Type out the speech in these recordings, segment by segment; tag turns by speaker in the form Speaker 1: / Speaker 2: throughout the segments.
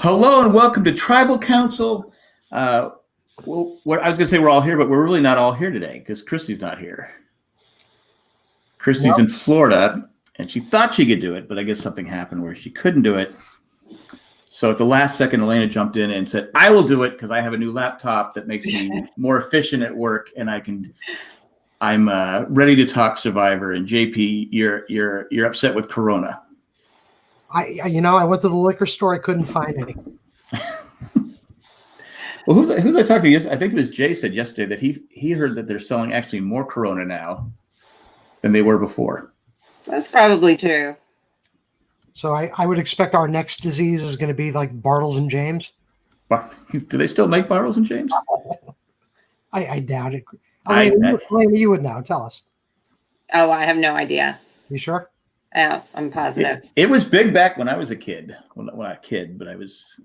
Speaker 1: Hello and welcome to Tribal Council. I was going to say we're all here, but we're really not all here today because Kristi's not here. Kristi's in Florida, and she thought she could do it, but I guess something happened where she couldn't do it. So at the last second, Elena jumped in and said, "I will do it because I have a new laptop that makes me more efficient at work, and I'm ready to talk Survivor." And JP, you're upset with Corona.
Speaker 2: I went to the liquor store. I couldn't find any.
Speaker 1: Well, who's I talked to yesterday? I think it was Jay said yesterday that he heard that they're selling actually more Corona now than they were before.
Speaker 3: That's probably true.
Speaker 2: So I would expect our next disease is going to be like Bartles and James.
Speaker 1: Do they still make Bartles and James?
Speaker 2: I doubt it. Elena, you would know. Tell us.
Speaker 3: Oh, I have no idea.
Speaker 2: You sure?
Speaker 3: Yeah, I'm positive.
Speaker 1: It was big back when I was a kid. Well, not a kid, but I was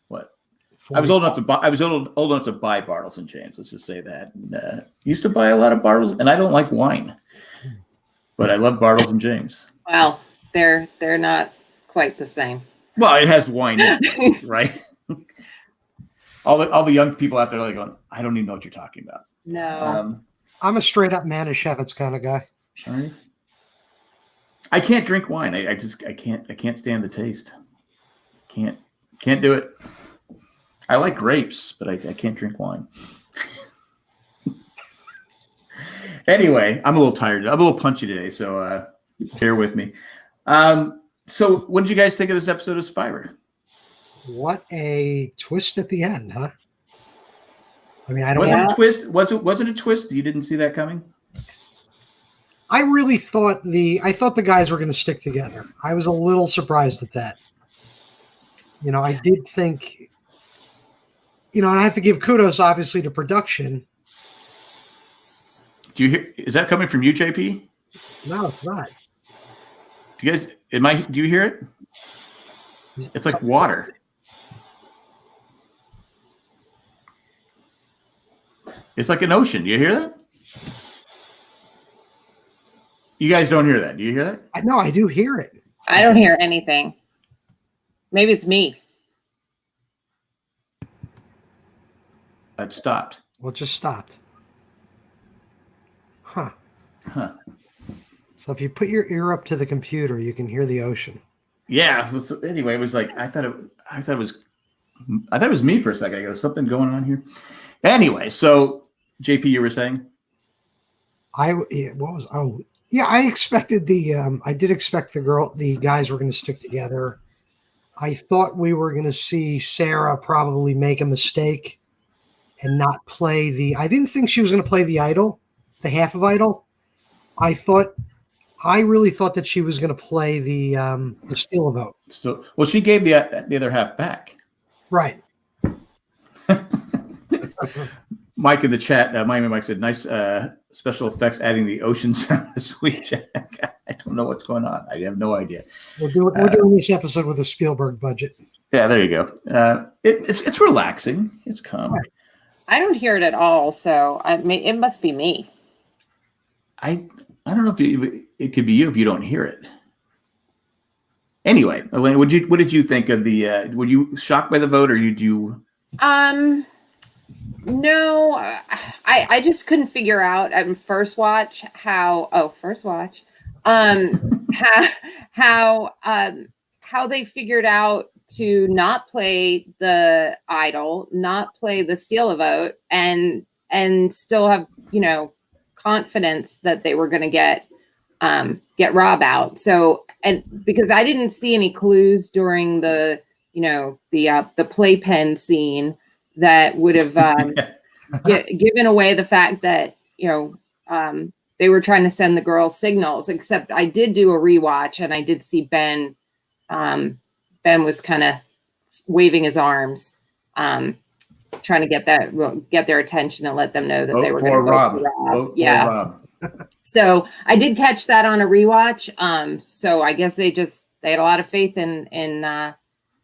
Speaker 1: what? 40. I was old enough to buy. I was old enough to buy Bartles and James. Let's just say that. And, used to buy a lot of Bartles, and I don't like wine, but I love Bartles and James.
Speaker 3: Well, they're not quite the same.
Speaker 1: Well, it has wine in it, right? all the young people out there are like going, I don't even know what you're talking about.
Speaker 3: No,
Speaker 2: I'm a straight up Manischewitz kind of guy.
Speaker 1: Right? I can't drink wine. I can't stand the taste. Can't do it. I like grapes, but I can't drink wine. Anyway, I'm a little tired. I'm a little punchy today, so bear with me. So what did you guys think of this episode of Survivor?
Speaker 2: What a twist at the end, huh? I mean, I don't.
Speaker 1: Was it a twist? Was it a twist? You didn't see that coming?
Speaker 2: I really thought the guys were going to stick together. I was a little surprised at that. I did think, and I have to give kudos obviously to production.
Speaker 1: Do you hear? Is that coming from you, JP?
Speaker 2: No, it's not.
Speaker 1: Do you guys? Do you hear it? It's like water. It's like an ocean. Do you hear that? You guys don't hear that. Do you hear that?
Speaker 2: No, I do hear it.
Speaker 3: I don't hear anything. Maybe it's me.
Speaker 1: It stopped.
Speaker 2: Well, it just stopped. Huh. So if you put your ear up to the computer, you can hear the ocean.
Speaker 1: Yeah. Anyway, it was like I thought it was me for a second. I go, something going on here. Anyway, so JP, you were saying?
Speaker 2: I expected I did expect the guys were going to stick together. I thought we were going to see Sarah probably make a mistake and not play I didn't think she was going to play the idol, the half of idol. I really thought that she was going to play the steal a vote.
Speaker 1: Well, she gave the other half back. Right. Mike in the chat, Miami Mike said, nice special effects adding the ocean sound this week. I don't know what's going on. I have no idea.
Speaker 2: We're doing this episode with a Spielberg budget.
Speaker 1: Yeah, there you go. It's relaxing. It's calm.
Speaker 2: Right.
Speaker 3: I don't hear it at all, so it must be me.
Speaker 1: I don't know if it could be you if you don't hear it. Anyway, Elena, what did you think of the? Were you shocked by the vote, or you?
Speaker 3: No, I just couldn't figure out first watch how they figured out to not play the idol, not play the steal a vote, and still have confidence that they were going to get Rob out. So, and because I didn't see any clues during the playpen scene that would have given away the fact that they were trying to send the girls signals. Except I did do a rewatch and I did see Ben. Ben was kind of waving his arms, trying to get their attention and let them know that they were going to vote for Rob.
Speaker 1: Rob.
Speaker 3: So I did catch that on a rewatch. So I guess they had a lot of faith in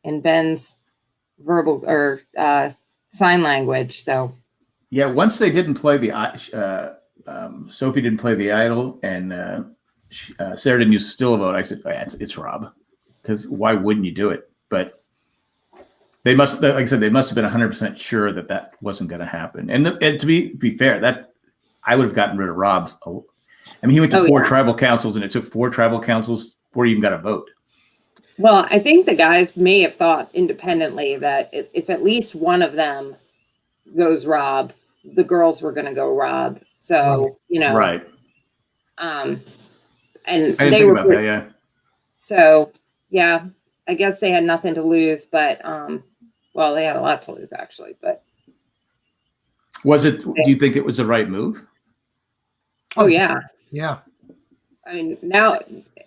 Speaker 3: Ben's verbal or sign language. So
Speaker 1: yeah, once they didn't play Sophie didn't play the idol, and Sarah didn't use still a vote. I said, it's Rob, because why wouldn't you do it? But They must, like I said, they must have been 100% sure that that wasn't going to happen. And to be fair, that I would have gotten rid of Rob's. I mean, he went to four tribal councils, and it took 4 tribal councils before he even got a vote.
Speaker 3: Well, I think the guys may have thought independently that if at least one of them goes Rob, the girls were going to go Rob. So,
Speaker 1: right.
Speaker 3: And
Speaker 1: I didn't think about that. Yeah.
Speaker 3: So, yeah, I guess they had nothing to lose, but well, they had a lot to lose actually. But
Speaker 1: was it? Do you think it was the right move?
Speaker 3: Oh yeah.
Speaker 2: Yeah.
Speaker 3: I mean, now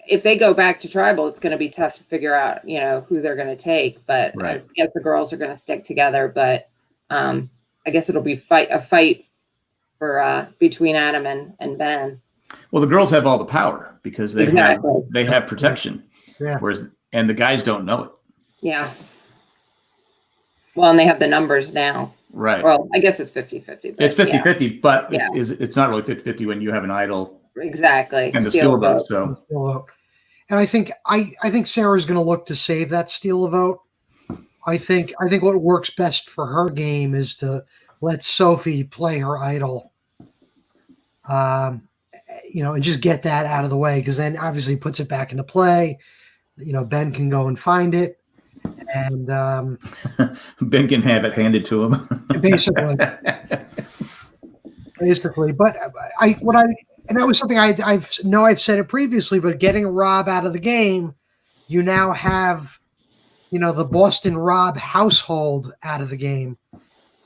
Speaker 3: if they go back to tribal, it's going to be tough to figure out, who they're going to take. But
Speaker 1: right.
Speaker 3: I guess the girls are going to stick together. But I guess it'll be a fight for between Adam and Ben.
Speaker 1: Well, the girls have all the power because they have protection.
Speaker 2: Yeah.
Speaker 1: And the guys don't know it.
Speaker 3: Yeah. Well, and they have the numbers now.
Speaker 1: Right.
Speaker 3: Well, I guess it's 50-50.
Speaker 1: It's 50-50, but it's not really 50-50 when you have an idol.
Speaker 3: Exactly.
Speaker 1: And the steal a vote. So.
Speaker 2: And I think Sarah's going to look to save that steal a vote. I think what works best for her game is to let Sophie play her idol. And just get that out of the way, because then obviously puts it back into play. Ben can go and find it, and
Speaker 1: Ben can have it handed to him.
Speaker 2: basically. But and that was something I've said it previously, but getting Rob out of the game, you now have, the Boston Rob household out of the game,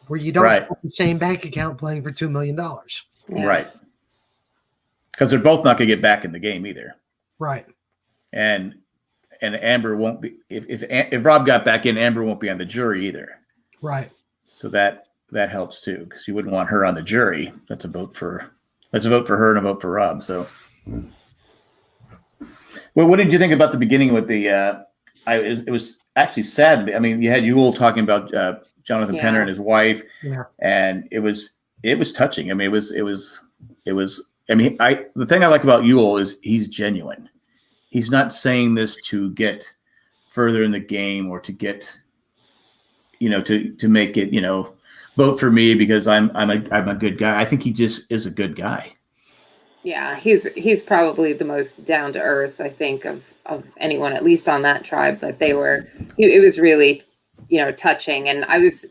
Speaker 2: where you don't have the same bank account playing for $2 million.
Speaker 3: Yeah.
Speaker 1: Right. Because they're both not going to get back in the game either.
Speaker 2: Right.
Speaker 1: And Amber won't be, if Rob got back in, Amber won't be on the jury either.
Speaker 2: Right.
Speaker 1: So that helps too, because you wouldn't want her on the jury. That's a vote for her and a vote for Rob. So, well, what did you think about the beginning with the? It was actually sad. I mean, you had Yule talking about Jonathan Penner and his wife, and it was touching. I mean, it was. I mean, the thing I like about Yule is he's genuine. He's not saying this to get further in the game or to get, to make it, vote for me because I'm a good guy. I think he just is a good guy.
Speaker 3: Yeah, he's probably the most down to earth, I think, of anyone, at least on that tribe. But it was really, touching. And I was,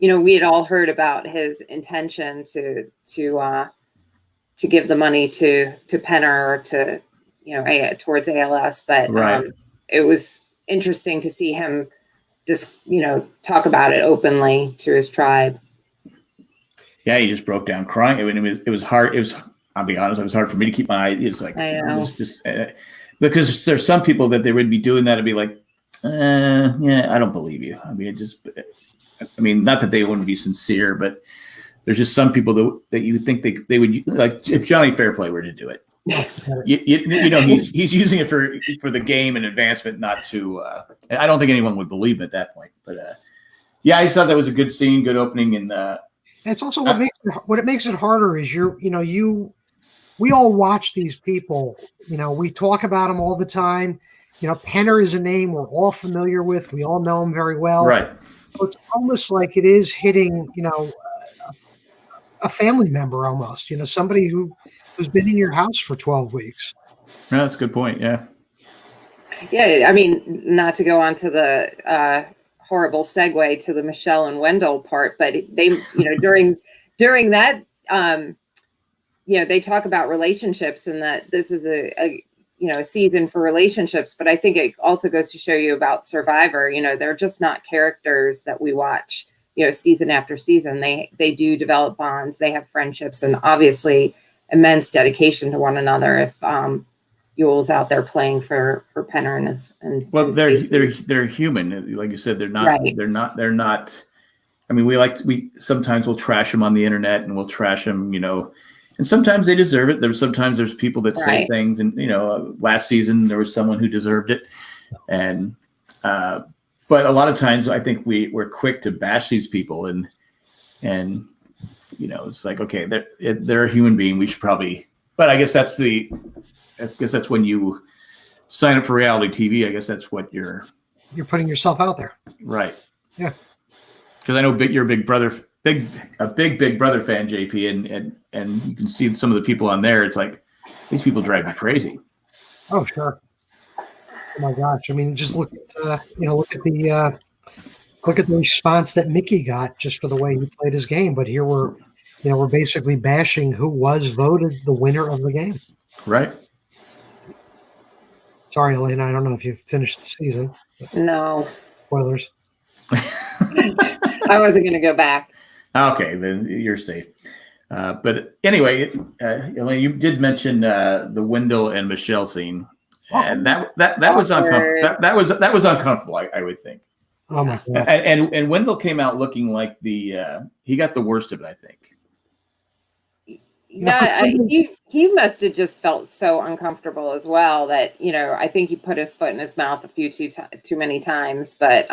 Speaker 3: we had all heard about his intention to give the money to Penner or to, towards ALS. But it was interesting to see him just, talk about it openly to his tribe.
Speaker 1: Yeah, he just broke down crying. I mean, it was hard. I'll be honest, it was hard for me to keep my eyes. It's like, it was just, because there's some people that they would be doing that and be like, yeah, I don't believe you. I mean, not that they wouldn't be sincere, but there's just some people that you think they would, like, if Johnny Fairplay were to do it, he's using it for the game and advancement, not to. I don't think anyone would believe him at that point. But yeah, I just thought that was a good scene, good opening, and
Speaker 2: it's also what makes it harder is we all watch these people. We talk about them all the time. Penner is a name we're all familiar with. We all know him very well.
Speaker 1: Right.
Speaker 2: So it's almost like it is hitting, a family member almost. Somebody who's been in your house for 12 weeks.
Speaker 1: No, that's a good point. Yeah.
Speaker 3: Yeah, I mean, not to go on to the horrible segue to the Michelle and Wendell part, but they, during that, they talk about relationships and that this is a season for relationships. But I think it also goes to show you about Survivor. They're just not characters that we watch, season after season. They do develop bonds. They have friendships, and obviously immense dedication to one another. If Yule's out there playing for Penner and
Speaker 1: they're human, like you said. They're not. Right. They're not. I mean, we sometimes we'll trash them on the internet, and we'll trash them, and sometimes they deserve it. Sometimes there's people that say things, and last season there was someone who deserved it, and but a lot of times I think we're quick to bash these people, and it's like, okay, they're a human being. We should probably, but I guess that's when you sign up for reality TV. I guess that's what you're
Speaker 2: putting yourself out there.
Speaker 1: Right.
Speaker 2: Yeah.
Speaker 1: Because I know you're a big brother, big brother fan, JP, and you can see some of the people on there. It's like these people drive me crazy.
Speaker 2: Oh, sure. Oh my gosh! I mean, just look at look at the response that Mickey got just for the way he played his game. But here we're basically bashing who was voted the winner of the game.
Speaker 1: Right.
Speaker 2: Sorry, Elena. I don't know if you've finished the season.
Speaker 3: No.
Speaker 2: Spoilers.
Speaker 3: I wasn't going to go back.
Speaker 1: Okay, then you're safe. But anyway, Elena, you did mention the Wendell and Michelle scene, and that was uncomfortable. That was uncomfortable. I would think.
Speaker 2: Oh my God.
Speaker 1: And Wendell came out looking like he got the worst of it. I think.
Speaker 3: Yeah, he must have just felt so uncomfortable as well that I think he put his foot in his mouth a few too many times. But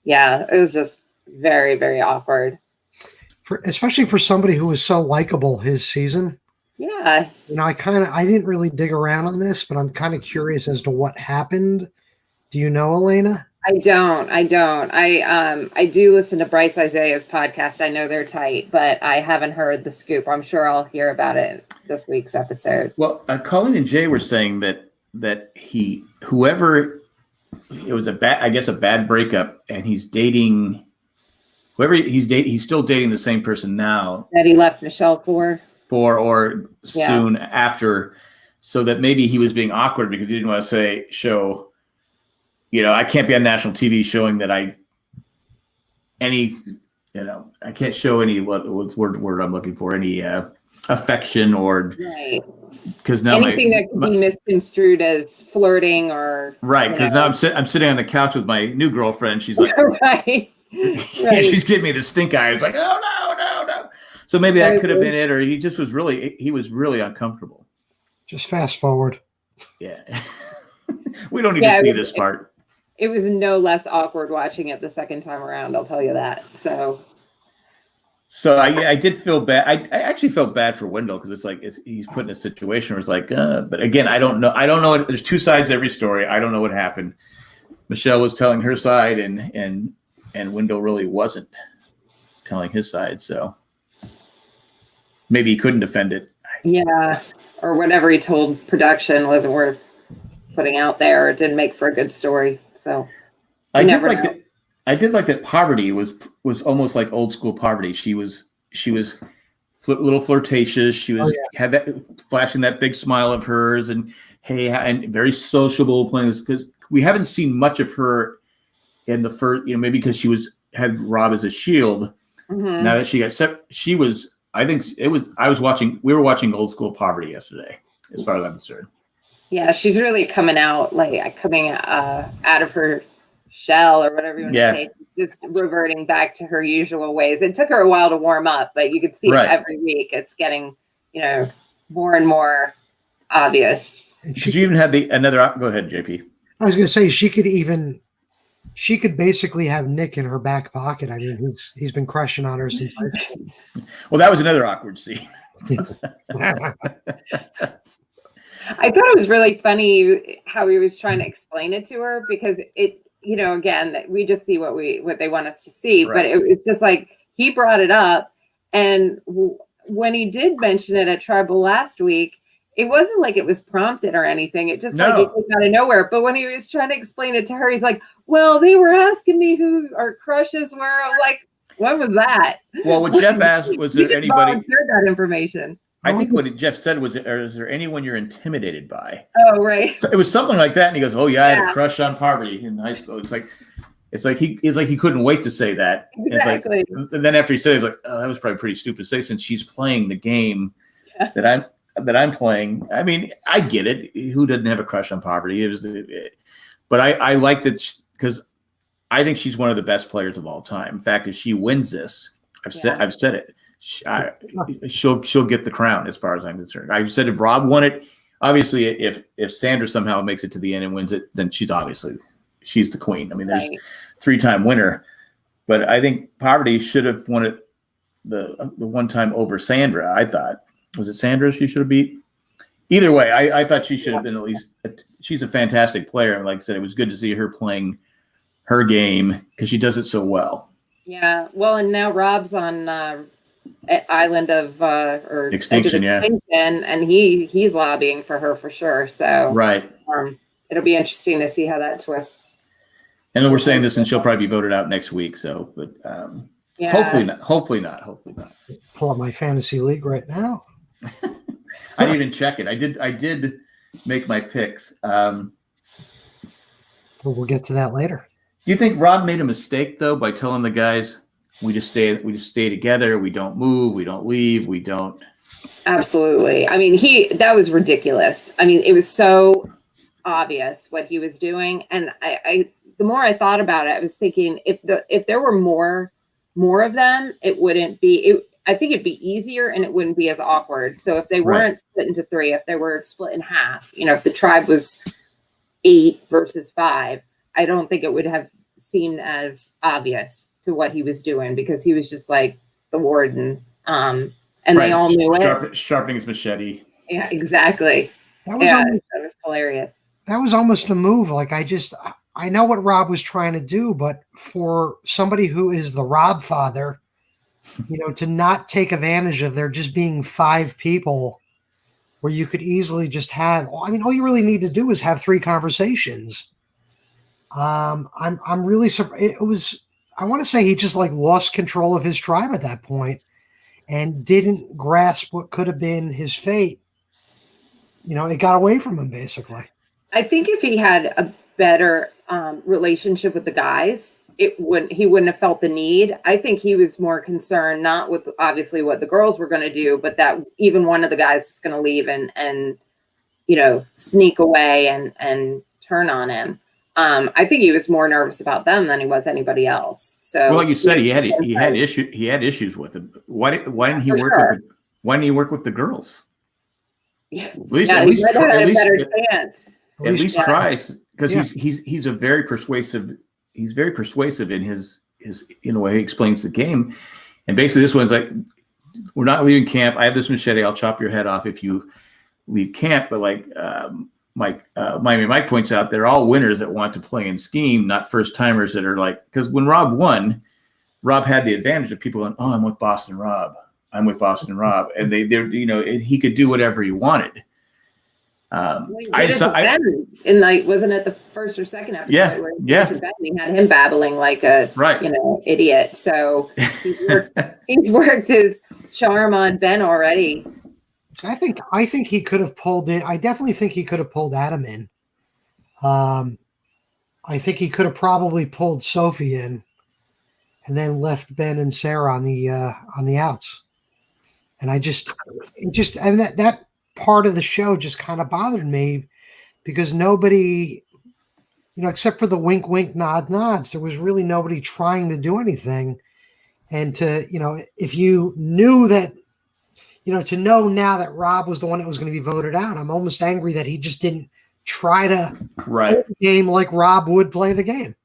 Speaker 3: yeah, it was just very, very awkward.
Speaker 2: Especially for somebody who was so likable his season.
Speaker 3: Yeah.
Speaker 2: I didn't really dig around on this, but I'm kind of curious as to what happened. Do you know, Elena?
Speaker 3: I don't. I do listen to Bryce Isaiah's podcast. I know they're tight, but I haven't heard the scoop. I'm sure I'll hear about it this week's episode.
Speaker 1: Well, Colleen and Jay were saying that it was a bad breakup, and he's dating whoever he's still dating the same person now
Speaker 3: that he left Michelle for or
Speaker 1: soon after, so that maybe he was being awkward because he didn't want to show. I can't be on national TV showing that I can't show any what's word I'm looking for, any affection or
Speaker 3: right.
Speaker 1: Because now
Speaker 3: anything that could be misconstrued as flirting or
Speaker 1: right. Because now I'm sitting on the couch with my new girlfriend. She's like,
Speaker 3: right.
Speaker 1: She's giving me the stink eye. It's like, oh no. So maybe that could have been it, or he was really uncomfortable.
Speaker 2: Just fast forward.
Speaker 1: Yeah. We don't need to see this part.
Speaker 3: It was no less awkward watching it the second time around. I'll tell you that. So
Speaker 1: I did feel bad. I actually felt bad for Wendell because it's like he's put in a situation where it's like, but again, I don't know. There's two sides to every story. I don't know what happened. Michelle was telling her side, and Wendell really wasn't telling his side. So maybe he couldn't defend it.
Speaker 3: Yeah, or whatever he told production wasn't worth putting out there. It didn't make for a good story. So
Speaker 1: I did like that. I did like that. Poverty was almost like old school Poverty. She was a little flirtatious. She was had that flashing that big smile of hers, and and very sociable playing this, because we haven't seen much of her in the first. Maybe because she had Rob as a shield. Mm-hmm. Now that she got set, she was. I think it was. We were watching old school Poverty yesterday, as far as I'm concerned.
Speaker 3: Yeah, she's really coming out out of her shell, or whatever you want to say, just reverting back to her usual ways. It took her a while to warm up, but you could see every week it's getting, more and more obvious.
Speaker 1: She even had another. Go ahead, JP.
Speaker 2: I was going to say she could basically have Nick in her back pocket. I mean, he's been crushing on her since high school.
Speaker 1: Well, that was another awkward scene.
Speaker 3: I thought it was really funny how he was trying to explain it to her, because it, again, we just see what they want us to see, right. But it was just like he brought it up, and when he did mention it at Tribal last week, it wasn't like it was prompted or anything. It just like it came out of nowhere. But when he was trying to explain it to her, he's like, "Well, they were asking me who our crushes were." I'm like, "What was that?"
Speaker 1: Well, what Jeff asked was, there anybody
Speaker 3: shared that information?
Speaker 1: I think what Jeff said was, is there anyone you're intimidated by?
Speaker 3: Oh, right.
Speaker 1: So it was something like that, and he goes, "Oh yeah, I had a crush on Poverty in high school." It's like he couldn't wait to say that.
Speaker 3: Exactly.
Speaker 1: And then after he said it, he's like, "Oh, that was probably pretty stupid to say, since she's playing the game that I'm playing." I mean, I get it. Who doesn't have a crush on Poverty? But I like that, because I think she's one of the best players of all time. In fact, if she wins this, I've said it. She'll get the crown, as far as I'm concerned. I've said if Rob won it, obviously, if Sandra somehow makes it to the end and wins it, then she's the queen. I mean, there's 3-time winner, but I think Poverty should have won it the one time over Sandra. I thought, was it Sandra she should have beat? Either way, I thought she should have been at least. She's a fantastic player, and like I said, it was good to see her playing her game because she does it so well.
Speaker 3: Yeah. Well, and now Rob's on island of or
Speaker 1: Extinction, yeah.
Speaker 3: and he's lobbying for her for sure. So
Speaker 1: Right.
Speaker 3: It'll be interesting to see how that twists.
Speaker 1: And then we're saying this, and she'll probably be voted out next week. So, but
Speaker 3: Yeah.
Speaker 1: hopefully not. Hopefully not. Hopefully not.
Speaker 2: Pull up my fantasy league right now.
Speaker 1: I didn't even check it. I did make my picks.
Speaker 2: But we'll get to that later.
Speaker 1: Do you think Rob made a mistake though by telling the guys we just stay together, we don't move, we don't leave, we don't?
Speaker 3: Absolutely. I mean, that was ridiculous. I mean, it was so obvious what he was doing, and I the more I thought about it, I was thinking if there were more of them, it wouldn't be. I think it'd be easier, and it wouldn't be as awkward. So if they weren't split into 3, if they were split in half, if the tribe was 8 versus 5, I don't think it would have seemed as obvious to what he was doing, because he was just like the warden, and they all knew it.
Speaker 1: Sharpening his machete.
Speaker 3: Yeah, exactly. That was hilarious.
Speaker 2: That was almost a move. Like, I know what Rob was trying to do, but for somebody who is the Rob father, to not take advantage of there just being 5 people where you could easily just have, all you really need to do is have 3 conversations. I'm really surprised. I want to say he just like lost control of his tribe at that point and didn't grasp what could have been his fate. It got away from him basically.
Speaker 3: I think if he had a better relationship with the guys, he wouldn't have felt the need. I think he was more concerned, not with obviously what the girls were going to do, but that even one of the guys was going to leave and sneak away and turn on him. I think he was more nervous about them than he was anybody else. So,
Speaker 1: well, like you said, he had issues with him. Why didn't he work with the girls? At least tries, because he's a very persuasive. He's very persuasive in his in the way he explains the game. And basically, this one's like, we're not leaving camp. I have this machete. I'll chop your head off if you leave camp. But like Mike points out, they're all winners that want to play and scheme, not first timers that are like, because when Rob won, Rob had the advantage of people going, "Oh, I'm with Boston Rob. I'm with Boston Rob," and he could do whatever he wanted.
Speaker 3: Wasn't it the first or second episode?
Speaker 1: Yeah,
Speaker 3: where he had him babbling like a idiot. So he's worked his charm on Ben already.
Speaker 2: I think he could have pulled in. I definitely think he could have pulled Adam in. I think he could have probably pulled Sophie in, and then left Ben and Sarah on the outs. And that part of the show just kind of bothered me, because nobody, except for the wink, wink, nod, nods, there was really nobody trying to do anything. And if you knew that, to know now that Rob was the one that was going to be voted out, I'm almost angry that he just didn't try to play the game like Rob would play the game.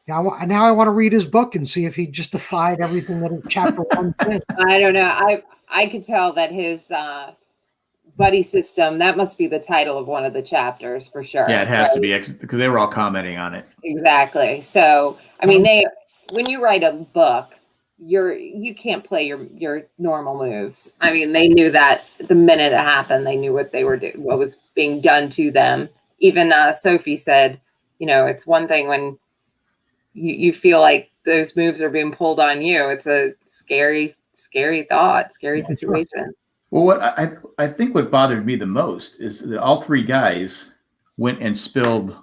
Speaker 2: Now I want to read his book and see if he just defied everything that chapter 1 said.
Speaker 3: I don't know. I could tell that his buddy system, that must be the title of one of the chapters for sure.
Speaker 1: Yeah, it has to be, because they were all commenting on it.
Speaker 3: Exactly. So, I mean, when you write a book, you can't play your normal moves. I mean, they knew that the minute it happened, they knew what they were doing, what was being done to them. Even Sophie said, it's one thing when you feel like those moves are being pulled on you. It's a scary thought, scary situation.
Speaker 1: Well, what I think what bothered me the most is that all 3 guys went and spilled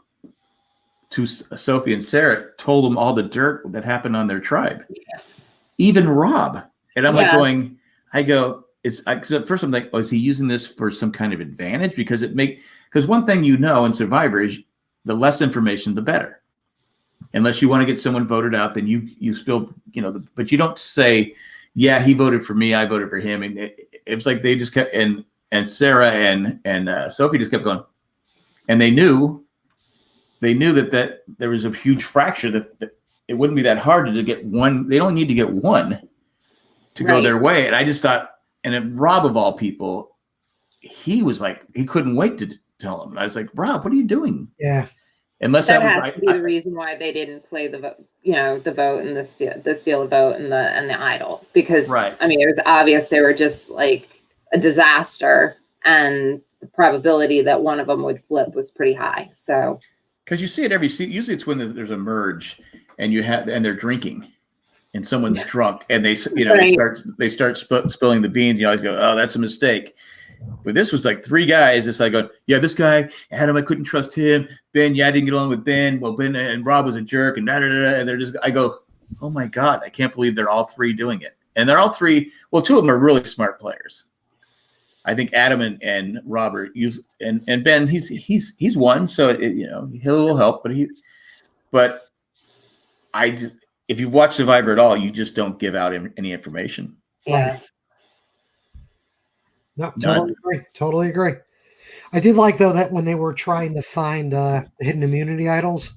Speaker 1: to Sophie and Sarah, told them all the dirt that happened on their tribe. Yeah. Even Rob. And I'm because at first I'm like, is he using this for some kind of advantage? Because one thing in Survivor is the less information, the better. Unless you want to get someone voted out, then you spilled, but you don't say, yeah, he voted for me, I voted for him. And it was like they just kept, and Sarah and Sophie just kept going. And they knew that there was a huge fracture, that it wouldn't be that hard to get one. They only need to get one to go their way. And I just thought, and Rob of all people, he was like, he couldn't wait to tell him. And I was like, Rob, what are you doing?
Speaker 2: Yeah.
Speaker 1: Unless
Speaker 3: That
Speaker 1: that
Speaker 3: has
Speaker 1: was
Speaker 3: to be the reason why they didn't play the vote, the vote and the steal a vote and the idol, because
Speaker 1: Right.
Speaker 3: I mean, it was obvious they were just like a disaster, and the probability that one of them would flip was pretty high. So,
Speaker 1: because you see it every season. Usually, it's when there's a merge, and they're drinking, and someone's drunk, and they
Speaker 3: Right.
Speaker 1: they start spilling the beans. You always go, oh, that's a mistake. But this was like three guys. It's like, yeah, this guy, Adam, I couldn't trust him. Ben, yeah, I didn't get along with Ben. Well, Ben and Rob was a jerk, and and they're just. I go, oh my God, I can't believe they're all three doing it, and they're all three. Well, two of them are really smart players. I think Adam and Robert and Ben. He's one, so he'll help. But I just, if you watch Survivor at all, you just don't give out any information.
Speaker 3: yeah.
Speaker 2: No, totally agree. I did like, though, that when they were trying to find the hidden immunity idols,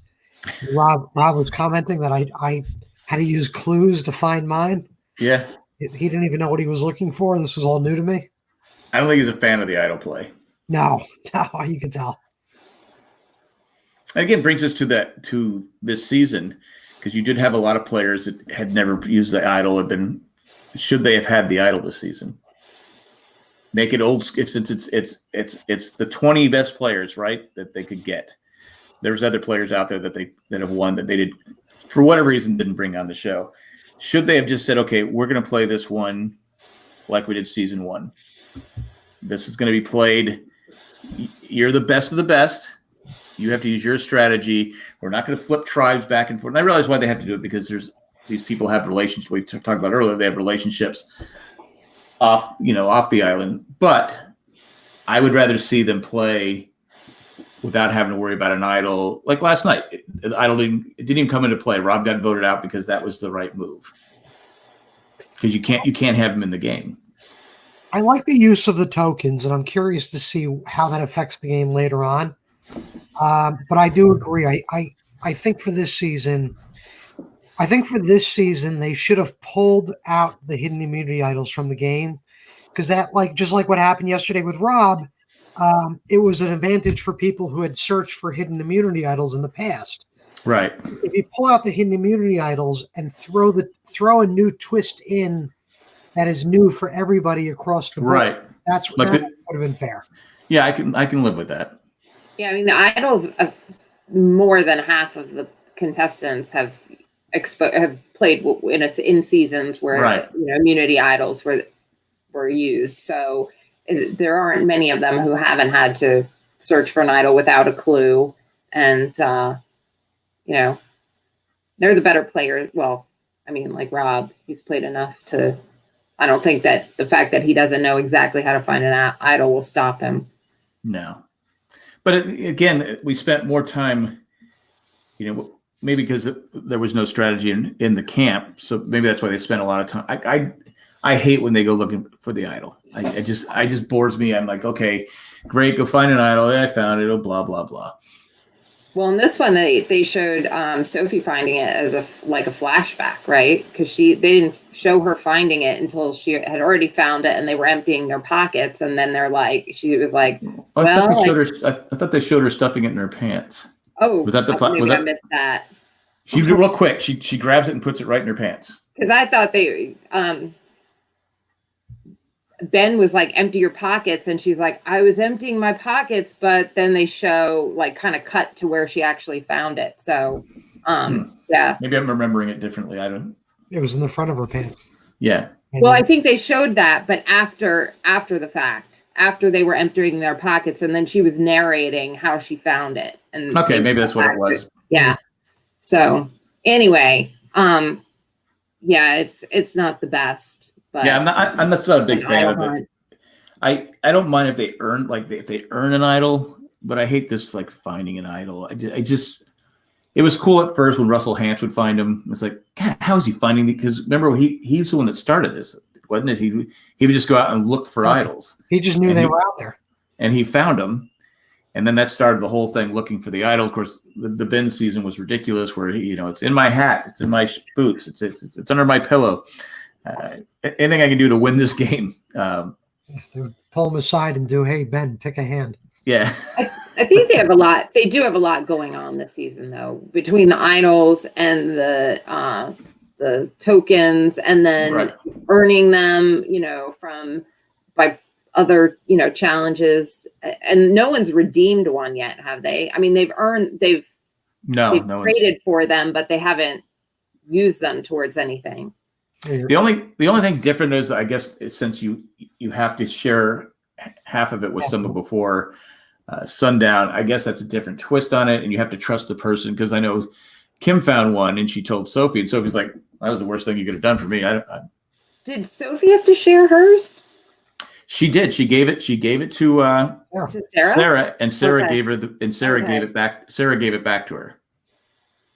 Speaker 2: Rob was commenting that I had to use clues to find mine.
Speaker 1: Yeah.
Speaker 2: He didn't even know what he was looking for. This was all new to me.
Speaker 1: I don't think he's a fan of the idol play.
Speaker 2: No, you can tell.
Speaker 1: And again, brings us to this season, because you did have a lot of players that had never used the idol, should they have had the idol this season? Make it old, since it's the 20 best players, right, that they could get. There's other players out there that have won that they did, for whatever reason, didn't bring on the show. Should they have just said, okay, we're going to play this one like we did season 1? This is going to be played. You're the best of the best. You have to use your strategy. We're not going to flip tribes back and forth. And I realize why they have to do it, because these people have relationships. We talked about earlier. They have relationships off the island. But I would rather see them play without having to worry about an idol. Like last night, the idol didn't even come into play. Rob got voted out because that was the right move. Because you can't have him in the game.
Speaker 2: I like the use of the tokens, and I'm curious to see how that affects the game later on. But I do agree. I think for this season, they should have pulled out the hidden immunity idols from the game, because that, just like what happened yesterday with Rob, it was an advantage for people who had searched for hidden immunity idols in the past.
Speaker 1: Right.
Speaker 2: If you pull out the hidden immunity idols and throw a new twist in that is new for everybody across the board,
Speaker 1: right,
Speaker 2: that would have been fair.
Speaker 1: Yeah, I can live with that.
Speaker 3: Yeah, I mean, the idols, more than half of the contestants have played in seasons where
Speaker 1: right.
Speaker 3: Immunity idols were used. So there aren't many of them who haven't had to search for an idol without a clue, and they're the better player. Well, I mean, like Rob, he's played enough to. I don't think that the fact that he doesn't know exactly how to find an idol will stop him.
Speaker 1: No. But again, we spent more time, maybe because there was no strategy in the camp. So maybe that's why they spent a lot of time. I hate when they go looking for the idol. I just bores me. I'm like, okay, great. Go find an idol. Yeah, I found it. Oh, blah, blah, blah.
Speaker 3: Well, in this one, they showed Sophie finding it as a flashback, right? Because they didn't show her finding it until she had already found it, and they were emptying their pockets, and then she was like,
Speaker 1: "Well, I thought they showed her stuffing it in her pants."
Speaker 3: Oh,
Speaker 1: was that the
Speaker 3: maybe I missed that.
Speaker 1: She did real quick. She grabs it and puts it right in her pants.
Speaker 3: Because I thought they Ben was like, empty your pockets. And she's like, I was emptying my pockets. But then they show kind of cut to where she actually found it. So, yeah.
Speaker 1: Maybe I'm remembering it differently. I don't.
Speaker 2: It was in the front of her pants.
Speaker 1: Yeah.
Speaker 3: Well, I think they showed that, but after the fact, after they were emptying their pockets, and then she was narrating how she found it. And
Speaker 1: okay, maybe that's what it was.
Speaker 3: Yeah. So anyway, yeah, it's not the best. But
Speaker 1: yeah, I'm not a big fan of it. I don't mind if they earn if they earn an idol, but I hate this finding an idol. It was cool at first when Russell Hantz would find him. It's like, God, how is he finding these? Because remember, he's the one that started this, wasn't it? He would just go out and look for idols.
Speaker 2: He just knew they were out there,
Speaker 1: and he found them. And then that started the whole thing, looking for the idols. Of course, the Ben season was ridiculous, where it's in my hat, it's in my boots, it's under my pillow. Anything I can do to win this game.
Speaker 2: They would pull him aside and do, hey, Ben, pick a hand.
Speaker 1: Yeah.
Speaker 3: I think they have a lot. They do have a lot going on this season, though, between the idols and the tokens, and then
Speaker 1: Right.
Speaker 3: earning them, from by other, challenges. And no one's redeemed one yet, have they? I mean, they've
Speaker 1: No one's.
Speaker 3: traded for them, but they haven't used them towards anything.
Speaker 1: The only thing different is, I guess, since you have to share half of it with someone before sundown, I guess that's a different twist on it, and you have to trust the person, because I know Kim found one and she told Sophie, and Sophie's like, that was the worst thing you could have done for me.
Speaker 3: Did Sophie have to share hers?
Speaker 1: She did. She gave it to
Speaker 3: To Sarah?
Speaker 1: Sarah, and Sarah
Speaker 3: Okay.
Speaker 1: gave her Sarah
Speaker 3: Okay.
Speaker 1: gave it back. Sarah gave it back to her.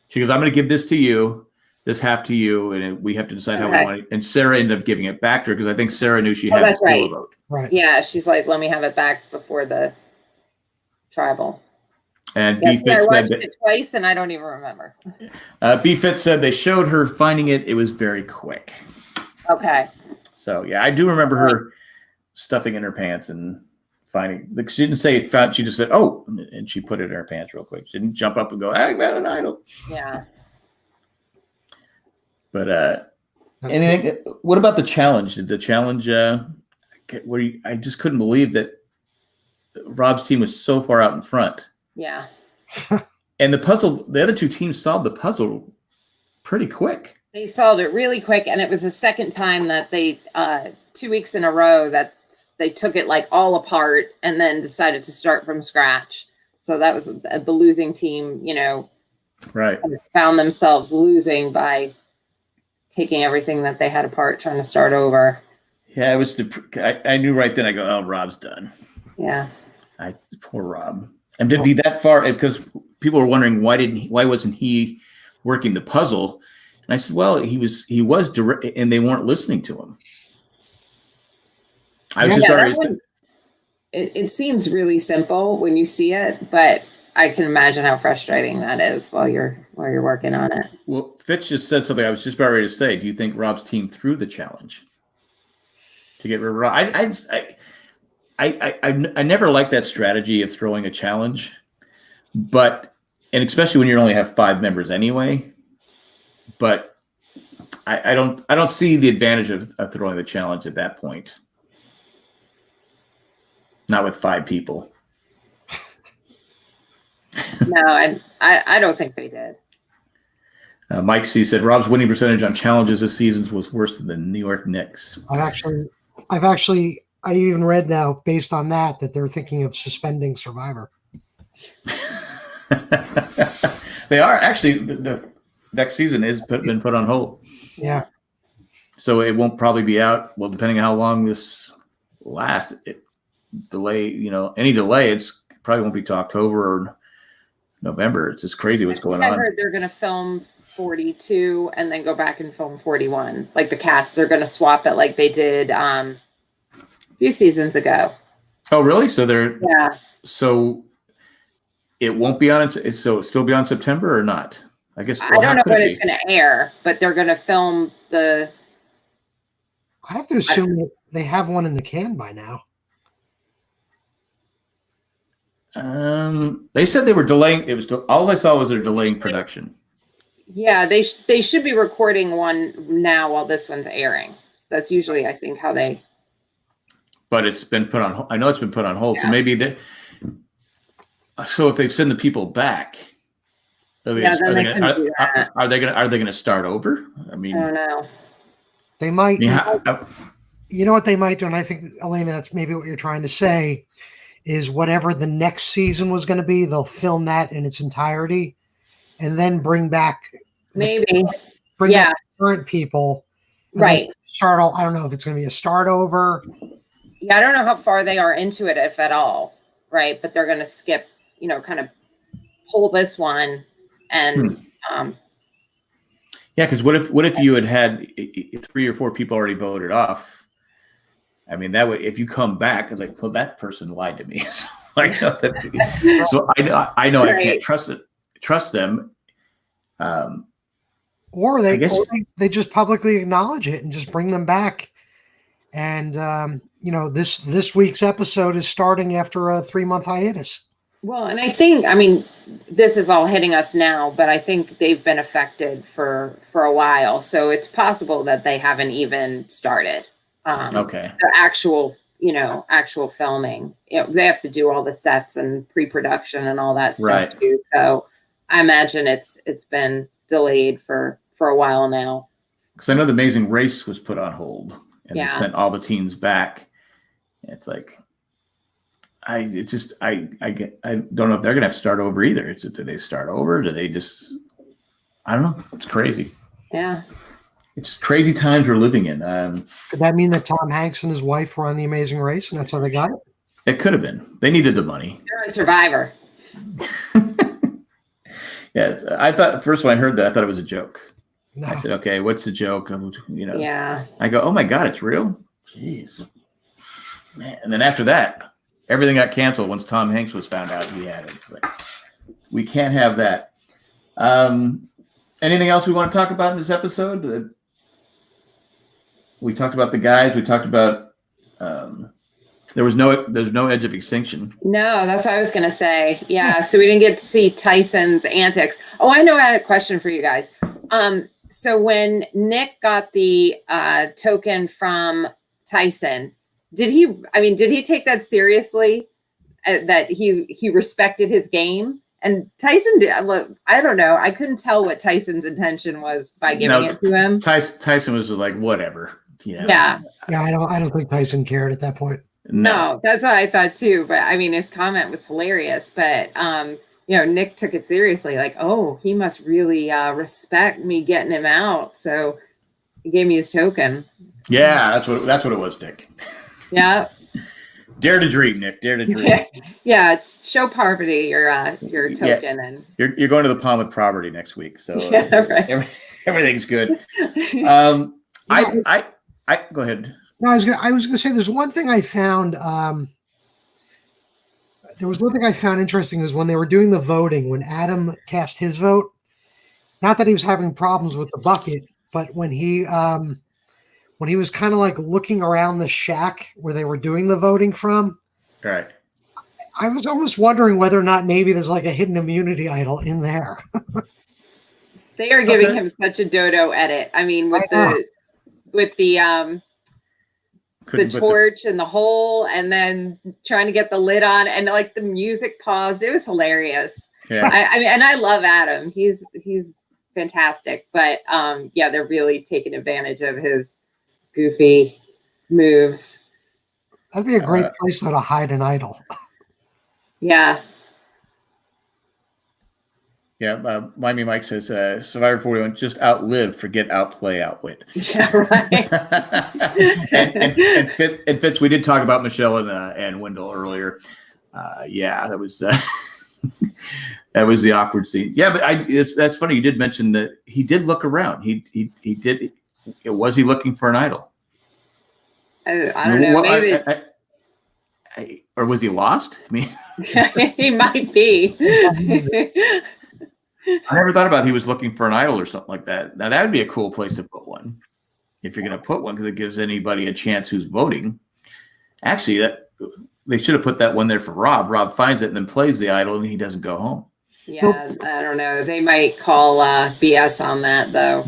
Speaker 1: She goes, I'm going to give this to you, this half to you, and we have to decide how we
Speaker 3: Okay.
Speaker 1: want it. And Sarah ended up giving it back to her because I think Sarah knew she had
Speaker 3: that's
Speaker 1: the steal
Speaker 3: right.
Speaker 1: vote.
Speaker 2: Right.
Speaker 3: Yeah, she's like, let me have it back before the tribal.
Speaker 1: And
Speaker 3: Yes, I
Speaker 1: B-Fit said
Speaker 3: watched
Speaker 1: that
Speaker 3: it twice, and I don't even remember.
Speaker 1: B-Fit said they showed her finding it. It was very quick.
Speaker 3: Okay.
Speaker 1: So yeah, I do remember her stuffing in her pants and finding. Like, she didn't say found. She just said, "Oh," and she put it in her pants real quick. She didn't jump up and go, "I got an idol."
Speaker 3: Yeah.
Speaker 1: But anything? What about the challenge? Did the challenge? I just couldn't believe that Rob's team was so far out in front.
Speaker 3: Yeah.
Speaker 1: And the puzzle, the other two teams solved the puzzle pretty quick.
Speaker 3: They solved it really quick, and it was the second time that they 2 weeks in a row that they took it like all apart and then decided to start from scratch. So that was the losing team,
Speaker 1: Right.
Speaker 3: found themselves losing by taking everything that they had apart, trying to start over.
Speaker 1: Yeah, it was. I knew right then. I go, "Oh, Rob's done."
Speaker 3: Yeah.
Speaker 1: Poor Rob. And to be that far, because people were wondering why wasn't he working the puzzle? And I said, well, he was direct, and they weren't listening to him. I was just sorry.
Speaker 3: It seems really simple when you see it, but I can imagine how frustrating that is while you're working on it.
Speaker 1: Well, Fitz just said something I was just about ready to say. Do you think Rob's team threw the challenge to get rid of Rob? I never liked that strategy of throwing a challenge, and especially when you only have 5 members anyway. But I don't see the advantage of throwing the challenge at that point. Not with 5 people.
Speaker 3: No, I don't think they did.
Speaker 1: Mike C said Rob's winning percentage on challenges this season was worse than the New York Knicks.
Speaker 2: I even read now, based on that they're thinking of suspending Survivor.
Speaker 1: They are actually the next season has been put on hold.
Speaker 2: Yeah.
Speaker 1: So it won't probably be out. Well, depending on how long this lasts, any delay, it's probably won't be to October or November. It's just crazy what's going on.
Speaker 3: I heard they're going to film 42 and then go back and film 41. Like the cast, they're going to swap it like they did a few seasons ago.
Speaker 1: Oh, really?
Speaker 3: Yeah.
Speaker 1: So it won't be on. So it'll still be on September or not? I guess.
Speaker 3: I don't know when it's going to air, but they're going to film the.
Speaker 2: I have to assume that they have one in the can by now.
Speaker 1: They said they were delaying. It was all I saw was they're delaying production.
Speaker 3: Yeah, they should be recording one now while this one's airing. That's usually, I think, how they.
Speaker 1: But it's been put on. I know it's been put on hold.
Speaker 3: Yeah.
Speaker 1: So maybe So if they send the people back, are they going to start over? I mean,
Speaker 3: I don't know.
Speaker 2: They might.
Speaker 1: Yeah.
Speaker 2: You know what they might do, and I think, Elena, that's maybe what you're trying to say, is whatever the next season was going to be, they'll film that in its entirety, and then bring back back current people,
Speaker 3: Right.
Speaker 2: Start all. I don't know if it's going to be a start over.
Speaker 3: Yeah, I don't know how far they are into it, if at all. Right, but they're going to skip, kind of pull this one, and
Speaker 1: yeah, because what if you had 3 or 4 people already voted off? I mean, that would, if you come back, it's like, well, that person lied to me. So I know that. So I know I can't trust them.
Speaker 2: Or they just publicly acknowledge it and just bring them back. And this week's episode is starting after a 3-month hiatus.
Speaker 3: Well, and I think, I mean, this is all hitting us now, but I think they've been affected for a while. So it's possible that they haven't even started.
Speaker 1: Okay.
Speaker 3: The actual filming. They have to do all the sets and pre-production and all that stuff
Speaker 1: Right.
Speaker 3: too. So I imagine it's been delayed for a while now.
Speaker 1: Because I know The Amazing Race was put on hold, and they
Speaker 3: Yeah.
Speaker 1: sent all the teams back. It's like, I don't know if they're gonna have to start over either. Do they start over? Do they just? I don't know. It's crazy.
Speaker 3: Yeah.
Speaker 1: It's just crazy times we're living in.
Speaker 2: Could that mean that Tom Hanks and his wife were on The Amazing Race, and that's how they got it?
Speaker 1: It could have been. They needed the money.
Speaker 3: They're on Survivor.
Speaker 1: Yeah, I thought first when I heard that, I thought it was a joke.
Speaker 2: No.
Speaker 1: I said, "Okay, what's the joke?"
Speaker 3: Yeah.
Speaker 1: I go, "Oh my God, it's real." Jeez, man. And then after that, everything got canceled once Tom Hanks was found out he had it. It's like, we can't have that. Anything else we want to talk about in this episode? We talked about the guys. We talked about there's no edge of extinction.
Speaker 3: No, that's what I was gonna say. Yeah, so we didn't get to see Tyson's antics. Oh, I know. I had a question for you guys. So when Nick got the token from Tyson, did he take that seriously? That he respected his game? And Tyson did. I don't know. I couldn't tell what Tyson's intention was by giving it to him.
Speaker 1: Tyson was like, whatever.
Speaker 3: Yeah.
Speaker 2: Yeah, I don't think Tyson cared at that point.
Speaker 3: No, that's what I thought too. But I mean, his comment was hilarious. But Nick took it seriously. Like, oh, he must really respect me getting him out. So he gave me his token.
Speaker 1: Yeah, that's what it was, Nick.
Speaker 3: Yeah.
Speaker 1: Dare to dream, Nick. Dare to dream.
Speaker 3: Yeah, it's show Parvati your token, and
Speaker 1: you're going to the Palm with Property next week, so
Speaker 3: right.
Speaker 1: Everything's good. I go ahead.
Speaker 2: No, I was gonna say there's one thing I found. There was one thing I found interesting was when they were doing the voting, when Adam cast his vote. Not that he was having problems with the bucket, but when he was kind of like looking around the shack where they were doing the voting from.
Speaker 1: Right.
Speaker 2: I was almost wondering whether or not maybe there's like a hidden immunity idol in there.
Speaker 3: They are giving him such a dodo edit. I mean, with the torch and the hole, and then trying to get the lid on, and like the music paused. It was hilarious.
Speaker 1: Yeah.
Speaker 3: I mean, and I love Adam. He's fantastic. But they're really taking advantage of his goofy moves.
Speaker 2: That'd be a great place though to hide an idol.
Speaker 3: Yeah.
Speaker 1: Yeah, Miami Mike says, Survivor 41, just outlive, forget outplay, outwit.
Speaker 3: Yeah, right.
Speaker 1: and Fitz, we did talk about Michelle and Wendell earlier. That was that was the awkward scene. Yeah, but that's funny. You did mention that he did look around. He did. Was he looking for an idol?
Speaker 3: I don't know. Maybe.
Speaker 1: Or was he lost? I mean,
Speaker 3: he might be.
Speaker 1: I never thought about he was looking for an idol or something like that. Now that would be a cool place to put one, if you're going to put one, because it gives anybody a chance who's voting. Actually, they should have put that one there for Rob. Rob finds it and then plays the idol, and he doesn't go home.
Speaker 3: Yeah, I don't know. They might call BS on that though.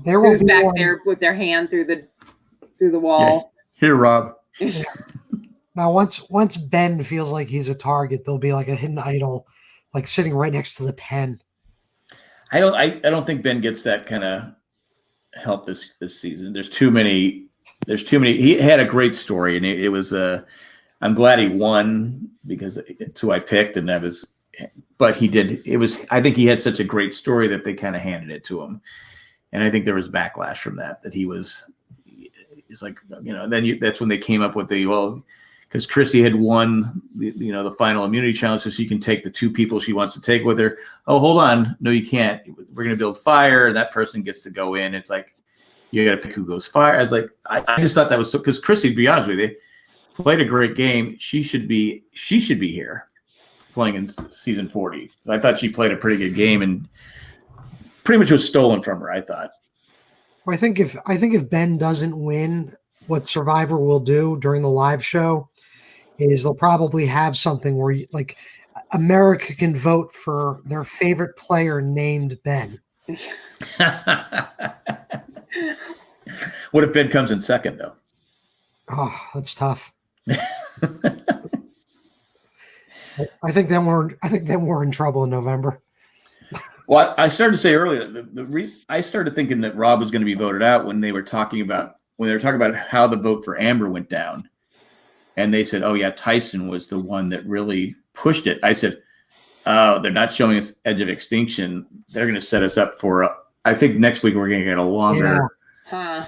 Speaker 3: Who's back there with their hand through the wall?
Speaker 1: Yeah. Here, Rob.
Speaker 2: Yeah. Now, once Ben feels like he's a target, there'll be like a hidden idol, like sitting right next to the pen.
Speaker 1: I don't think Ben gets that kind of help this season. There's too many. He had a great story, and it was I'm glad he won because it's who I picked, and that was. But he did. It was. I think he had such a great story that they kind of handed it to him, and I think there was backlash from that. That he was. It's like Then that's when they came up with because Kristi had won the final immunity challenge, so she can take the two people she wants to take with her. Oh, hold on. No, you can't. We're going to build fire. That person gets to go in. It's like, you got to pick who goes fire. I was like, I just thought that was so, because Kristi, to be honest with you, played a great game. She should be here playing in season 40. I thought she played a pretty good game and pretty much was stolen from her, I thought.
Speaker 2: Well, I think if Ben doesn't win, what Survivor will do during the live show is they'll probably have something where America can vote for their favorite player named Ben.
Speaker 1: What if Ben comes in second, though?
Speaker 2: Oh, that's tough. I think then we're in trouble in November.
Speaker 1: Well, I started to say earlier, I started thinking that Rob was going to be voted out when they were talking about how the vote for Amber went down, and they said, "Oh yeah, Tyson was the one that really pushed it." I said, "Oh, they're not showing us Edge of Extinction. They're going to set us up for." I think next week we're going to get a longer.
Speaker 3: Huh.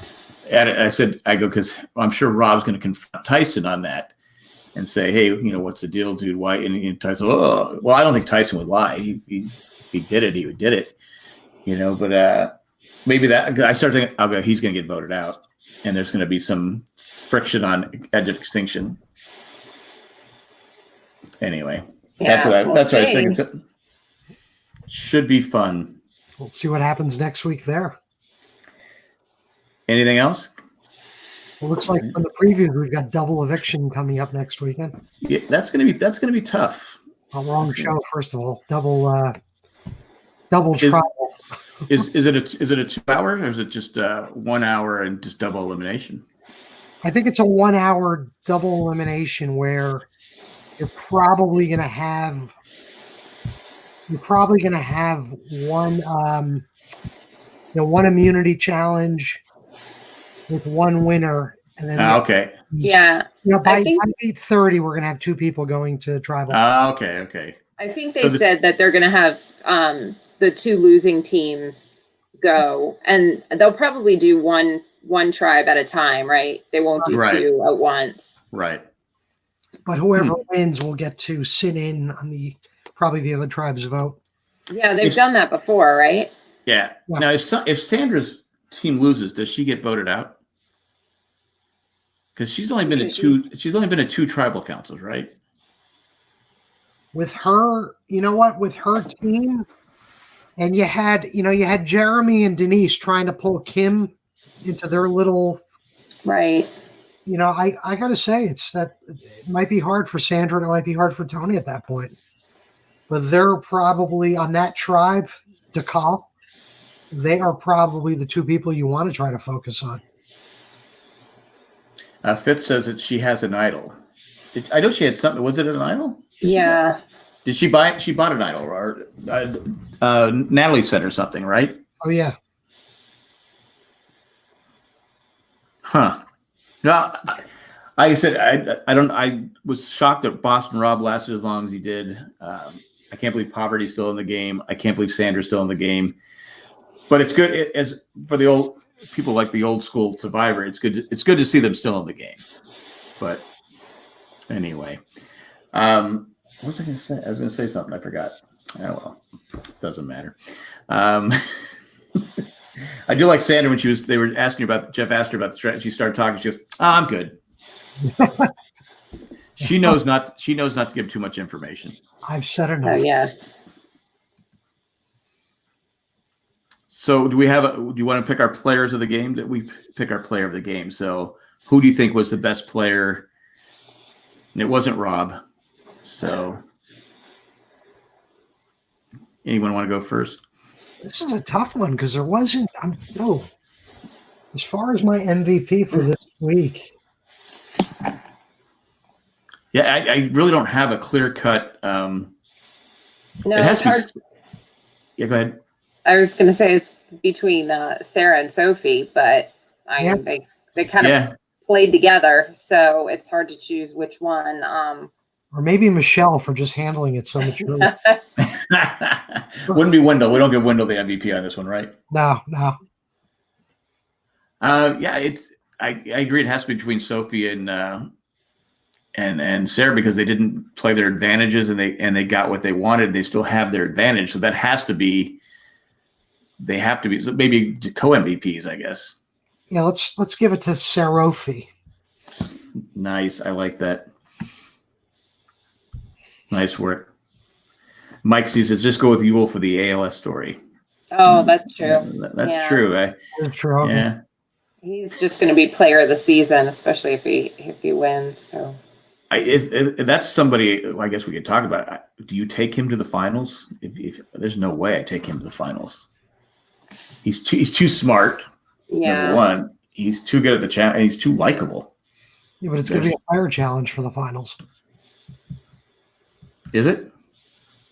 Speaker 1: And I go because I'm sure Rob's going to confront Tyson on that and say, "Hey, what's the deal, dude? Why?" And Tyson, "Oh, well, I don't think Tyson would lie. If he did it, he would did it, But maybe that I start thinking, I'll go, he's going to get voted out, and there's going to be some friction on Edge of Extinction. Anyway, that's what I was thinking. So, should be fun.
Speaker 2: We'll see what happens next week there.
Speaker 1: Anything else?
Speaker 2: It looks like from the preview we've got double eviction coming up next weekend.
Speaker 1: Yeah, that's gonna be tough.
Speaker 2: A long show, first of all. Double travel.
Speaker 1: Is it a 2 hour or is it just 1 hour and just double elimination?
Speaker 2: I think it's a 1 hour double elimination where you're probably gonna have one one immunity challenge with one winner, and then
Speaker 1: okay.
Speaker 3: Yeah.
Speaker 2: By 8:30 we're gonna have 2 people going to tribal.
Speaker 1: Okay.
Speaker 3: I think they said that they're gonna have the 2 losing teams go, and they'll probably do one tribe at a time, right? They won't do 2 at once.
Speaker 1: Right.
Speaker 2: But whoever wins will get to sit in on probably the other tribe's vote.
Speaker 3: Yeah, they've done that before, right?
Speaker 1: Yeah. Now, if Sandra's team loses, does she get voted out? Because she's only been at 2 tribal councils, right?
Speaker 2: With her, with her team, and you had Jeremy and Denise trying to pull Kim into their little
Speaker 3: right.
Speaker 2: I gotta say it might be hard for Sandra and it might be hard for Tony at that point. But they're probably on that tribe, DeKalb, they are probably the 2 people you want to try to focus on.
Speaker 1: Fitz says that she has an idol. I know she had something. Was it an idol? Did she buy it? She bought an idol, or Natalie sent her something, right?
Speaker 2: Oh yeah.
Speaker 1: Huh. No, I said I was shocked that Boston Rob lasted as long as he did. I can't believe Poverty's still in the game. I can't believe Sandra's still in the game. But it's good as for the old people like the old school Survivor. It's good to see them still in the game. But anyway, what was I going to say? I was going to say something. I forgot. Oh well, doesn't matter. I do like Sandra when they were asking about, Jeff asked her about the strategy. She started talking. She goes, I'm good. She knows not to give too much information.
Speaker 2: I've said enough.
Speaker 3: Oh, yeah.
Speaker 1: So do you want to pick our players of the game? That we pick our player of the game. So who do you think was the best player? And it wasn't Rob. So anyone want to go first?
Speaker 2: This is a tough one because there wasn't. As far as my MVP for this week.
Speaker 1: Yeah, I really don't have a clear cut.
Speaker 3: No,
Speaker 1: it has to be. Yeah, go ahead.
Speaker 3: I was going to say it's between Sarah and Sophie, but they kind of played together, so it's hard to choose which one.
Speaker 2: Or maybe Michelle for just handling it so much.
Speaker 1: Wouldn't be Wendell. We don't give Wendell the MVP on this one, right?
Speaker 2: No.
Speaker 1: I agree. It has to be between Sophie and Sarah because they didn't play their advantages and they got what they wanted. They still have their advantage, so that has to be. They have to be so maybe co-MVPs, I guess.
Speaker 2: Yeah, let's give it to Sarofi.
Speaker 1: Nice, I like that. Nice work. Mike says, just go with Yule for the ALS story.
Speaker 3: Oh, that's true.
Speaker 1: That's true.
Speaker 2: That's true.
Speaker 1: Yeah.
Speaker 3: He's just going to be player of the season, especially if he wins. So
Speaker 1: If that's somebody, I guess we could talk about it. Do you take him to the finals? If there's no way I take him to the finals. He's too smart.
Speaker 3: Yeah.
Speaker 1: Number one, he's too good at the challenge, and he's too likable.
Speaker 2: Yeah, but it's going to be a fire challenge for the finals.
Speaker 1: Is it?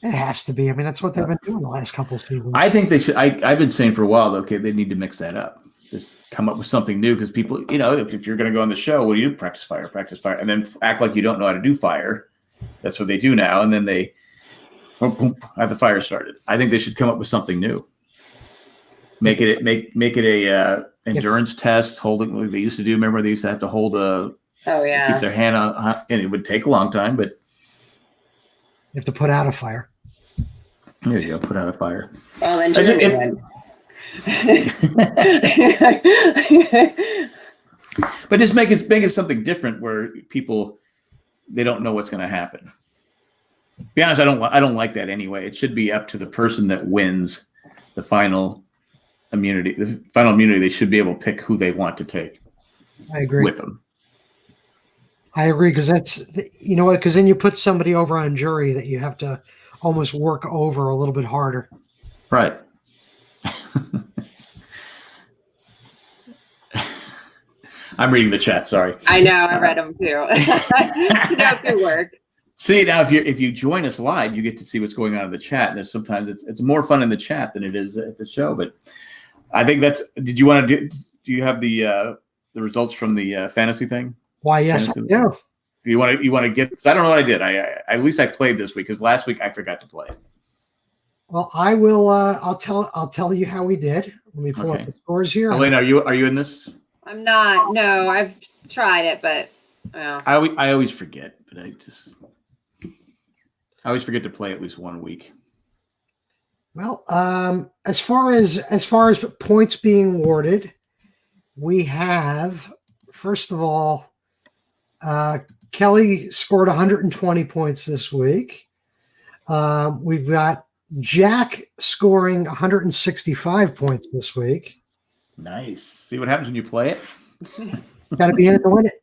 Speaker 2: It has to be. I mean, that's what they've been doing the last couple of seasons.
Speaker 1: I think they should. I've been saying for a while, okay, they need to mix that up. Just come up with something new because people, if you're going to go on the show, what do you do? Practice fire, and then act like you don't know how to do fire. That's what they do now, and then they boom, have the fire started. I think they should come up with something new. Make it a endurance test, holding like they used to do. Remember, they used to have to hold keep their hand on, and it would take a long time, but
Speaker 2: you have to put out a fire.
Speaker 1: There you go, put out a fire.
Speaker 3: Well, then
Speaker 1: but just make it something different where people they don't know what's going to happen. To be honest, I don't like that anyway. It should be up to the person that wins the final immunity. The final immunity, they should be able to pick who they want to take.
Speaker 2: I agree
Speaker 1: with them.
Speaker 2: I agree because that's what, because then you put somebody over on jury that you have to almost work over a little bit harder.
Speaker 1: Right. I'm reading the chat. Sorry.
Speaker 3: I know. I read them too. Good work.
Speaker 1: See, now if you join us live, you get to see what's going on in the chat. And there's sometimes it's more fun in the chat than it is at the show. But I think did you want to do you have the results from the fantasy thing?
Speaker 2: Why, yes, I do.
Speaker 1: You want to get, because I don't know what I did. I at least I played this week because last week I forgot to play.
Speaker 2: Well, I will. I'll tell you how we did. Let me pull up the scores here.
Speaker 1: Elena, are you in this?
Speaker 3: I'm not. No, I've tried it, but
Speaker 1: I always forget. But I always forget to play at least 1 week.
Speaker 2: Well, as far as points being awarded, we have, first of all, Kelly scored 120 points this week. We've got Jack scoring 165 points this week.
Speaker 1: Nice. See what happens when you play it?
Speaker 2: Got to be in it to win it.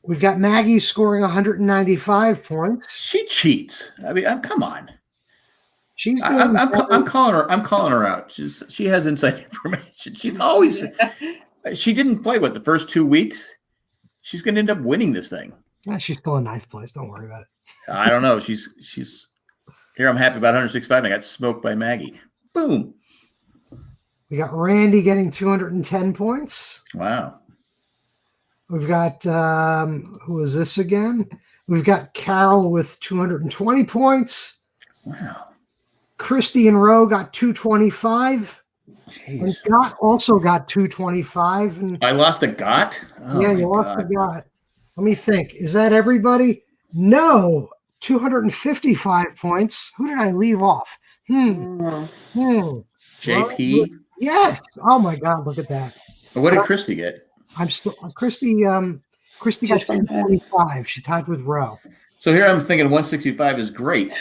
Speaker 2: We've got Maggie scoring 195 points.
Speaker 1: She cheats. I mean, come on.
Speaker 2: She's.
Speaker 1: I'm calling her out. She has inside information. She's always. She didn't play the first 2 weeks. She's going to end up winning this thing.
Speaker 2: Yeah, she's still in ninth place. Don't worry about it.
Speaker 1: I don't know. She's here. I'm happy about 165. And I got smoked by Maggie. Boom.
Speaker 2: We got Randy getting 210 points.
Speaker 1: Wow.
Speaker 2: We've got who is this again? We've got Carol with 220 points.
Speaker 1: Wow.
Speaker 2: Kristi and Roe got 225.
Speaker 1: Jeez.
Speaker 2: And Scott also got 225. And
Speaker 1: I lost a Got?
Speaker 2: Oh, yeah, you lost a Got. Let me think. Is that everybody? No. 255 points. Who did I leave off?
Speaker 1: JP?
Speaker 2: Well, yes. Oh my God, look at that.
Speaker 1: What did Kristi get?
Speaker 2: I'm still Kristi got 225. She tied with Roe.
Speaker 1: So here I'm thinking 165 is great.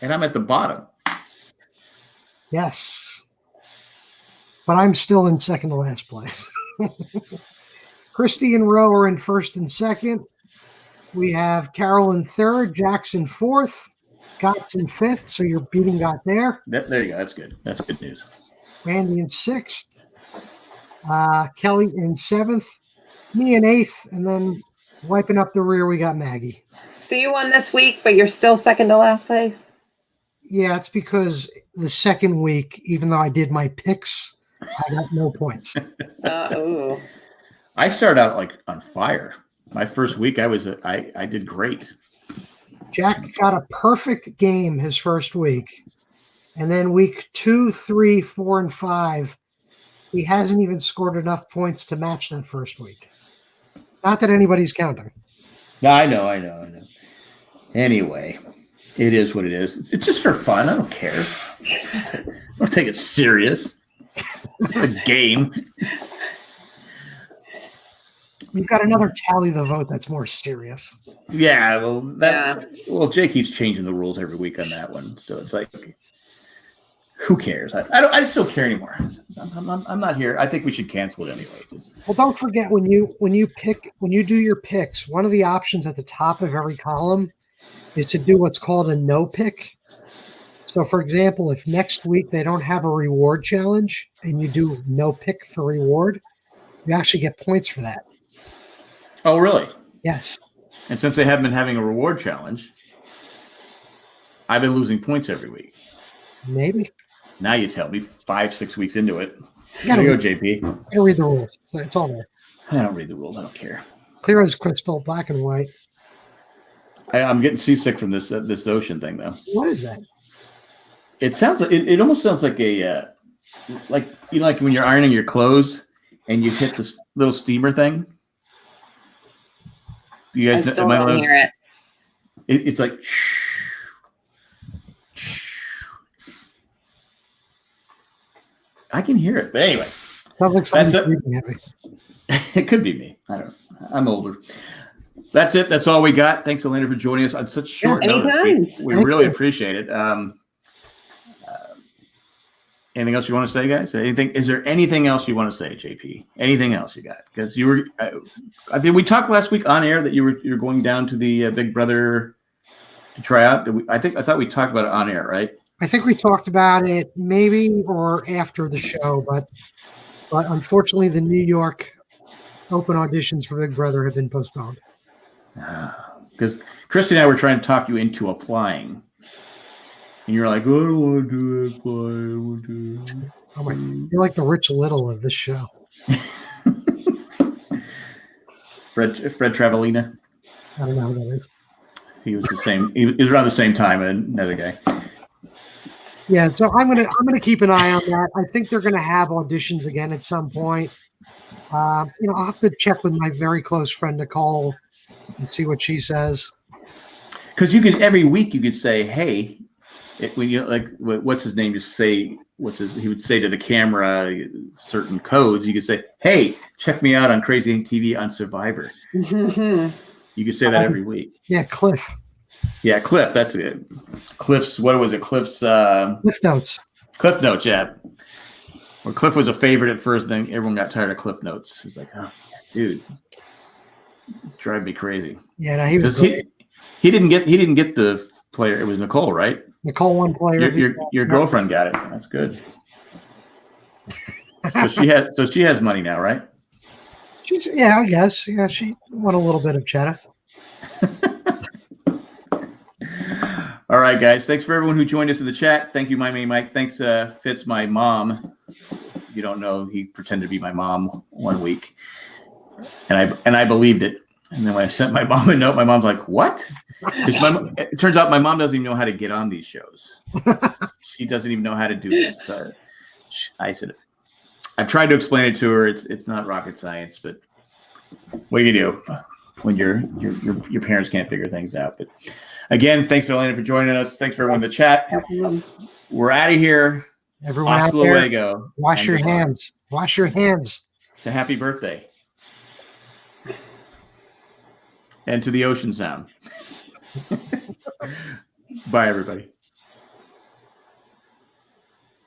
Speaker 1: And I'm at the bottom.
Speaker 2: Yes. But I'm still in second to last place. Kristi and Roe are in first and second. We have Carol in third, Jackson fourth, Gott's in fifth, so you're beating Gott there.
Speaker 1: There you go. That's good. That's good news.
Speaker 2: Randy in sixth, Kelly in seventh, me in eighth, and then wiping up the rear, we got Maggie.
Speaker 3: So you won this week, but you're still second to last place?
Speaker 2: Yeah, it's because the second week, even though I did my picks, I got no points.
Speaker 1: I started out on fire. My first week, I did great.
Speaker 2: Jack got a perfect game his first week, and then week 2, 3, 4, and 5, he hasn't even scored enough points to match that first week. Not that anybody's counting.
Speaker 1: No, I know. Anyway, it is what it is. It's just for fun. I don't care. I don't take it serious. It's a game.
Speaker 2: You've got another tally the vote that's more serious.
Speaker 1: Yeah, well, Jay keeps changing the rules every week on that one, so it's like Who cares? I just don't care anymore. I'm not here. I think we should cancel it anyway.
Speaker 2: Well, don't forget when you do your picks, one of the options at the top of every column is to do what's called a no pick. So, for example, if next week they don't have a reward challenge and you do no pick for reward, you actually get points for that.
Speaker 1: Oh, really?
Speaker 2: Yes.
Speaker 1: And since they haven't been having a reward challenge, I've been losing points every week.
Speaker 2: Maybe.
Speaker 1: Now you tell me 5-6 weeks into it.
Speaker 2: You
Speaker 1: There you go, JP.
Speaker 2: You gotta read the rules. It's all there.
Speaker 1: I don't read the rules. I don't care.
Speaker 2: Clear as crystal, black and white.
Speaker 1: I'm getting seasick from this ocean thing, though.
Speaker 2: What is that?
Speaker 1: It sounds like it almost sounds like a like like when you're ironing your clothes and you hit this little steamer thing. Do you guys?
Speaker 3: I still don't hear it.
Speaker 1: It's like. I can hear it, but anyway.
Speaker 2: Sounds like somebody's breathing at me.
Speaker 1: It could be me. I don't know. I'm older. That's it. That's all we got. Thanks, Elena, for joining us on such short notice. We really appreciate it. Anything else you want to say, guys? Is there anything else you want to say, JP? Anything else you got? Because you were, I think we talked last week on air that you're going down to the Big Brother to try out. I thought we talked about it on air, right?
Speaker 2: I think we talked about it maybe or after the show, but unfortunately the New York open auditions for Big Brother have been postponed.
Speaker 1: Because Kristi and I were trying to talk you into applying. And you're like, oh, I don't want to do it. I want to.
Speaker 2: Oh my! You're like the Rich Little of this show.
Speaker 1: Fred Travellina.
Speaker 2: I don't know who that is.
Speaker 1: He was the same. He was around the same time. Another guy.
Speaker 2: Yeah, so I'm gonna keep an eye on that. I think they're gonna have auditions again at some point. I'll have to check with my very close friend Nicole and see what she says.
Speaker 1: Because you could every week you could say, hey. When you like, what's his name? Just say he would say to the camera certain codes. You could say, "Hey, check me out on Crazy TV on Survivor."
Speaker 3: Mm-hmm.
Speaker 1: You could say that every week.
Speaker 2: Yeah, Cliff.
Speaker 1: Yeah, Cliff. That's it. Cliff's. What was it? Cliff's.
Speaker 2: Cliff Notes.
Speaker 1: Cliff Notes. Yeah. Well, Cliff was a favorite at first. Then everyone got tired of Cliff Notes. He's like, "Oh, dude, drive me crazy."
Speaker 2: Yeah, no, he was.
Speaker 1: He didn't get the player. It was Nicole, right?
Speaker 2: Nicole won player.
Speaker 1: Your girlfriend got it. That's good. So she has money now, right?
Speaker 2: I guess. Yeah, she won a little bit of cheddar.
Speaker 1: All right, guys. Thanks for everyone who joined us in the chat. Thank you, Mike. Thanks, Fitz, my mom. If you don't know, he pretended to be my mom one week, and I believed it. And then when I sent my mom a note, my mom's like, "What?" It turns out my mom doesn't even know how to get on these shows. She doesn't even know how to do this. So I said, I've tried to explain it to her. It's not rocket science, but what do you do when your parents can't figure things out? But again, thanks, Elena, for joining us. Thanks for everyone in the chat. We're out of here.
Speaker 2: Everyone
Speaker 1: Hasta
Speaker 2: out there,
Speaker 1: luego.
Speaker 2: wash your hands. Wash your hands.
Speaker 1: To happy birthday. And to the ocean sound. Bye, everybody.